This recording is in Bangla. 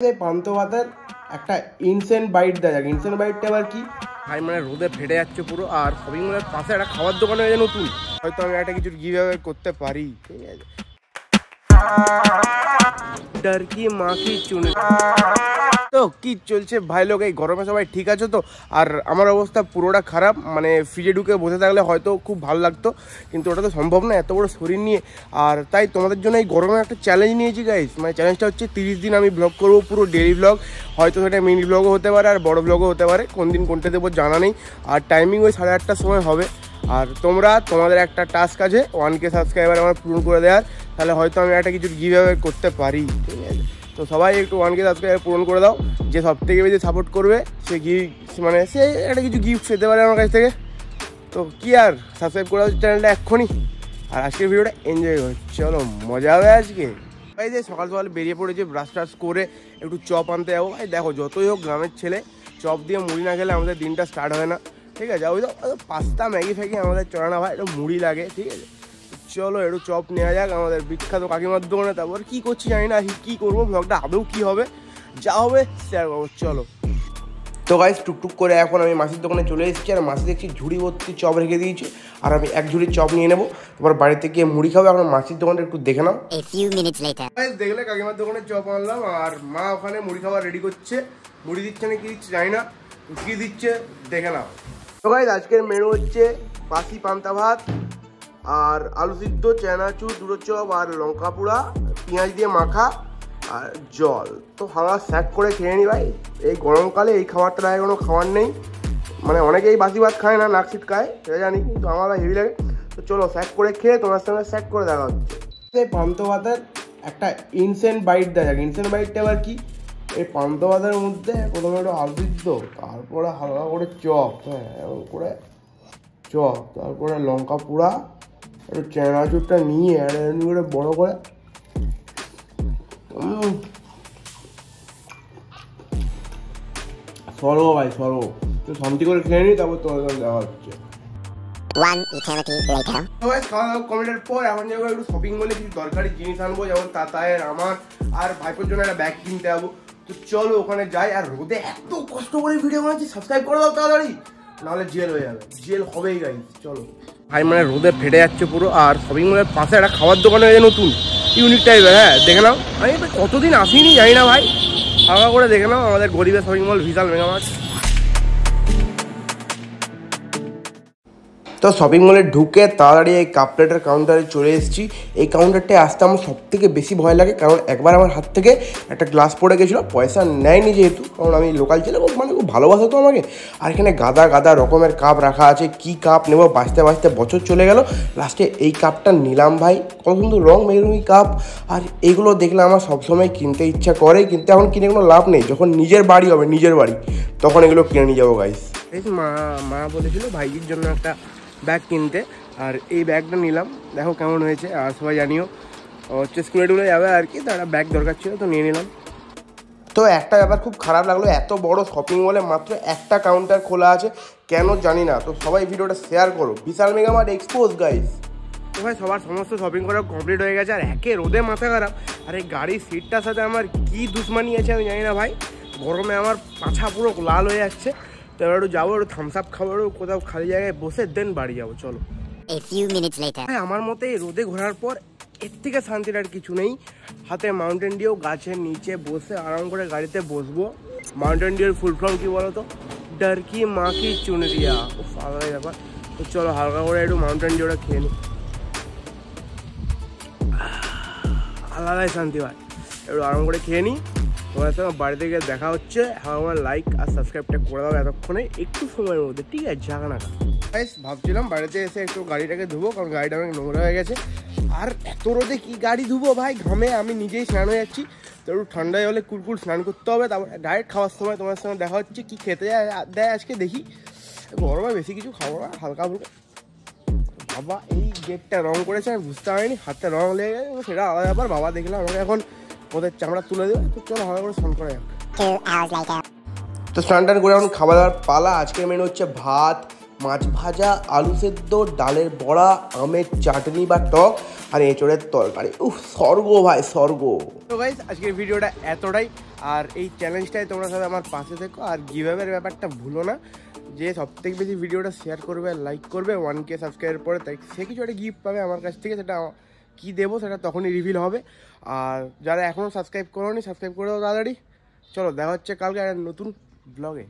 পান্তা ভাতের একটা ইনসেন্ট বাইট দেওয়া যাক। ইনসেন্ট বাইটটা আবার কি ভাই, মানে রোদে ফেটে যাচ্ছে পুরো। আর শপিং মলের পাশে একটা খাবার দোকান হয়েছে নতুন, হয়তো আমি একটা কিছু গিভঅ্যাওয়ে করতে পারি। ঠিক আছে, টার্কি মাখি চুনে। তো কি চলছে ভাই লোক, এই গরমে সবাই ঠিক আছে তো? আর আমার অবস্থা পুরোটা খারাপ, মানে ফ্রিজে ঢুকে বসে থাকলে হয়তো খুব ভালো লাগতো, কিন্তু ওটা তো সম্ভব না এত বড় শরীর নিয়ে। আর তাই তোমাদের জন্য এই গরমে একটা চ্যালেঞ্জ নিয়েছি গাইস। মানে চ্যালেঞ্জটা হচ্ছে 30 দিন আমি ব্লগ করবো, পুরো ডেইলি ব্লগ। হয়তো সেটা মিনি ব্লগও হতে পারে আর বড় ব্লগও হতে পারে, কোন দিন কোনটা দেবো জানা নেই। আর টাইমিং ওই 8:30টার সময় হবে। আর তোমাদের একটা টাস্ক আছে 1K সাবস্ক্রাইবার আমার পূরণ করে দেওয়ার, তাহলে হয়তো আমি একটা কিছু গিভঅ্যাওয়ে করতে পারি। ঠিক আছে, তো সবাই একটু 1K সাবস্ক্রাইবার পূরণ করে দাও। যে সব থেকে বেশি সাপোর্ট করবে সে মানে সে একটা কিছু গিফট পেতে পারে আমার কাছ থেকে। তো কি আর, সাবস্ক্রাইব করে দাও চ্যানেলটা এক্ষুনি। আর আজকের ভিডিওটা এনজয় করো, চলো মজা হবে আজকে। ভাই যে সকাল সকাল বেরিয়ে পড়েছে ব্রাশ ট্রাশ করে একটু চপ আনতে যাবো। ভাই দেখো, যতই হোক গ্রামের ছেলে, চপ দিয়ে মুড়ি না খেলে আমাদের দিনটা স্টার্ট হয় না। ঠিক আছে, ওই তো পাস্তা ম্যাগি ফ্যাগি আমাদের চলে না ভাই, একটু মুড়ি লাগে। ঠিক আছে, চলো একটু চপ নেওয়া যাক আমাদের বিখ্যাত কাকিমার দোকানে। তারপর কী করছি জানি না, কী করবো, ব্লগটা আদৌ কী হবে, যা হবে শেয়ার করবো। চলো তো গাইস, টুকটুক করে এখন আমি মাসির দোকানে চলে এসেছি। আর মাসি দেখছি ঝুড়ি ভর্তি চপ রেখে দিয়েছে, আর আমি এক ঝুড়ি চপ নিয়ে নেবো। তারপর বাড়িতে গিয়ে মুড়ি খাবো। এখন মাসির দোকানটা একটু দেখে নাও। দেখলে কাকিমার দোকানে চপ আনলাম, আর মা ওখানে মুড়ি খাবার রেডি করছে। মুড়ি দিচ্ছে না কি দিচ্ছে জানি না, কী দিচ্ছে দেখে নাও। তো গাইস, আজকের মেনু হচ্ছে বাসি পান্তা ভাত আর আলু সিদ্ধ, চানাচুর, দুটো চপ আর লঙ্কা পোড়া, পেঁয়াজ দিয়ে মাখা আর জল। তো হাওয়া স্যাক করে খেয়ে নি ভাই, এই গরমকালে এই খাবারটা লাগে কোনো খাবার নেই। মানে অনেকেই বাসি ভাত খায় না, নাক ছিটকায়, সেটা জানি, কিন্তু আমার হেভি লাগে। তো চলো স্যাক করে খেয়ে তোমার সঙ্গে স্যাক করে দেখা হচ্ছে। এই পান্তা ভাতের একটা ইনসেন্ট বাইট দেওয়া যাক। ইনসেন্ট বাইটটা আবার কি, এই পান্তা ভাতের মধ্যে প্রথমে একটু আলু সিদ্ধ, তারপরে হালকা করে চপ, হ্যাঁ এরকম করে চপ, তারপরে লঙ্কা পোড়া, একটু চানাচুরটা নিয়ে আর এমনি করে বড়ো করে সরো ভাই সরো, তো শান্তি করে খেয়ে নি, তারপর তোমার দেওয়া হচ্ছে। কমেন্টের পর এখন যাবো একটু শপিং মলে, কিছু দরকারি জিনিস আনবো, যেমন তাতায়ের আমার আর ভাইপোর জন্য একটা ব্যাগ কিনতে যাবো। তো চলো ওখানে যাই। আর রোদে এত কষ্ট করে ভিডিও বানাচ্ছি, সাবস্ক্রাইব করে দাও তাড়াতাড়ি, নাহলে জেল হয়ে যাবে, জেল হবেই গাইস। চলো ভাই, মানে রোদে ফেটে যাচ্ছে পুরো। আর শপিং মলের পাশে একটা খাবার দোকান হয়েছে নতুন, ইউনিক টাইপের। হ্যাঁ দেখে নাও, আমি কতদিন আসিনি জানি না ভাই, হালকা করে দেখে নাও আমাদের গরিবের শপিং মল বিশাল মেগামার্ট। তো শপিং মলে ঢুকে তাড়াতাড়ি এই কাপ প্লেটের কাউন্টারে চলে এসেছি। এই কাউন্টারটায় আসতে আমার সব থেকে বেশি ভয় লাগে, কারণ একবার আমার হাত থেকে একটা গ্লাস পড়ে গেছিলো, পয়সা নেয়নি যেহেতু, কারণ আমি লোকাল ছেলে, মানে খুব ভালোবাসা তো আমাকে। আর এখানে গাদা গাদা রকমের কাপ রাখা আছে, কি কাপ নেবো বাঁচতে বাঁচতে বছর চলে গেল, লাস্টে এই কাপটা নিলাম ভাই। কত সুন্দর রং মেরুনি কাপ। আর এইগুলো দেখলে আমার সবসময় কিনতে ইচ্ছা করে, কিন্তু এখন কিনে কোনো লাভ নেই, যখন নিজের বাড়ি হবে, নিজের বাড়ি, তখন এগুলো কিনে নিয়ে যাবো গাইস। মা বলেছিল ভাইজির জন্য একটা ব্যাগ কিনতে, আর এই ব্যাগটা নিলাম, দেখো কেমন হয়েছে। আর সবাই জানিও হচ্ছে স্কুলে টুলে যাবে আর কি, তো একটা ব্যাগ দরকার ছিল, তো নিয়ে নিলাম। তো একটা ব্যাপার খুব খারাপ লাগলো, এত বড় শপিং মলে মাত্র একটা কাউন্টার খোলা আছে, কেন জানি না। তো সবাই ভিডিওটা শেয়ার করো, বিশাল মেগামার্ট এক্সপোজ গাইস। তো ভাই সবার সমস্ত শপিং করা কমপ্লিট হয়ে গেছে, আর একে রোদে মাথা খারাপ। আর এই গাড়ির সিটটার সাথে আমার কি দুশ্মনী আছে আমি জানি না ভাই, গরমে আমার পাছা পুরো লাল হয়ে যাচ্ছে। তো এবার একটু যাবো, একটু থামস আপ খাবো, কোথাও খালি জায়গায় বসে দেন বাড়ি যাবো। চলো আমার মতে এই রোদে ঘোরার পর এর থেকে শান্তির আর কিছু নেই। হাতে মাউন্টেন ডিউ, গাছের নিচে বসে আরাম করে গাড়িতে বসবো। মাউন্টেন ডিউর ফুল ফর্ম কি বলো তো, টার্কি মাখি চুনরিয়া, আলাদাই ব্যাপার। তো চলো হালকা করে একটু মাউন্টেন ডিউটা খেয়ে নিই, আলাদাই শান্তি ভাই, একটু আরাম করে খেয়ে নিই। তোমার সঙ্গে বাড়িতে গিয়ে দেখা হচ্ছে। আমার লাইক আর সাবস্ক্রাইবটা করে দাও এতক্ষণে, একটু সময়ের মধ্যে, ঠিক আছে? ঝাঁকানাকা ভাবছিলাম বাড়িতে এসে একটু গাড়িটাকে ধুবো, কারণ গাড়িটা অনেক নোংরা হয়ে গেছে। আর এত রোদে কি গাড়ি ধুবো ভাই, ঘামে আমি নিজেই স্নান হয়ে যাচ্ছি। তো একটু ঠান্ডায় হলে কুলকুল স্নান করতে হবে। তারপর ডাইরেক্ট খাওয়ার সময় তোমার সঙ্গে দেখা হচ্ছে, কি খেতে দেয় আজকে দেখি। গরমে বেশি কিছু খাবো না, হালকা ফুলকা। বাবা এই গেটটা রং করেছে, আমি বুঝতে পারিনি, হাতটা রং লেগে গেছে, সেটা আলাদা ব্যাপার। বাবা দেখলাম আমাকে এখন ওদের চামড়া তুলে দেবে। তো চলো ভালো করে স্নান করা যাক। তো স্নান টান করে এখন খাওয়া দাওয়ার পালা। আজকের মেনু হচ্ছে ভাত, মাছ ভাজা, আলু সেদ্ধ, ডালের বড়া, আমের চাটনি বা টক, আর এঁচড়ের তরকারি, স্বর্গ ভাই, স্বর্গ। তো গাইস আজকের ভিডিওটা এতটাই, আর এই চ্যালেঞ্জটাই তোমরা সবাই আমার পাশে থেকো, আর গিভঅ্যাওয়ের ব্যাপারটা ভুলো না, যে সবথেকে বেশি ভিডিওটা শেয়ার করবে, লাইক করবে 1K সাবস্ক্রাইবের পরে, তাই সে কিছু একটা গিফট পাবে আমার কাছ থেকে। সেটা কী দেবো সেটা তখনই রিভিল হবে। আর যারা এখনও সাবস্ক্রাইব করোনি, সাবস্ক্রাইব করে দাও তাড়াতাড়ি। চলো দেখা হচ্ছে কালকে একটা নতুন ব্লগে।